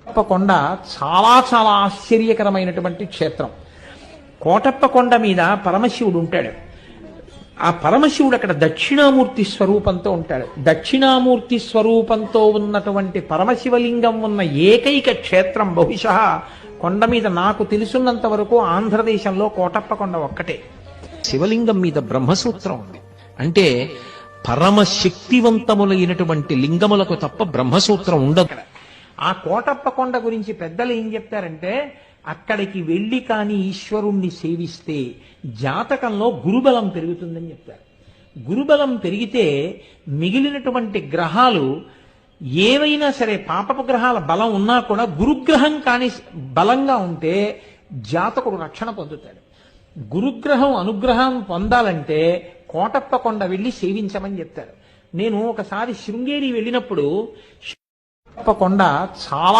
కోటప్పకొండ చాలా చాలా ఆశ్చర్యకరమైనటువంటి క్షేత్రం. కోటప్పకొండ మీద పరమశివుడు ఉంటాడు. ఆ పరమశివుడు అక్కడ దక్షిణామూర్తి స్వరూపంతో ఉంటాడు. దక్షిణామూర్తి స్వరూపంతో ఉన్నటువంటి పరమశివలింగం ఉన్న ఏకైక క్షేత్రం బహుశः కొండ మీద నాకు తెలుసున్నంత వరకు ఆంధ్రదేశంలో కోటప్పకొండ ఒక్కటే. శివలింగం మీద బ్రహ్మసూత్రం ఉంది. అంటే పరమశక్తివంతములైనటువంటి లింగములకు తప్ప బ్రహ్మసూత్రం ఉండదు. ఆ కోటప్పకొండ గురించి పెద్దలు ఏం చెప్తారంటే, అక్కడికి వెళ్ళి కానీ ఈశ్వరుణ్ణి సేవిస్తే జాతకంలో గురుబలం పెరుగుతుందని చెప్తారు. గురుబలం పెరిగితే మిగిలినటువంటి గ్రహాలు ఏవైనా సరే, పాపపు గ్రహాల బలం ఉన్నా కూడా గురుగ్రహం కాని బలంగా ఉంటే జాతకుడు రక్షణ పొందుతాడు. గురుగ్రహం అనుగ్రహం పొందాలంటే కోటప్పకొండ వెళ్ళి సేవించమని చెప్తారు. నేను ఒకసారి శృంగేరి వెళ్ళినప్పుడు కోటప్పకొండ చాలా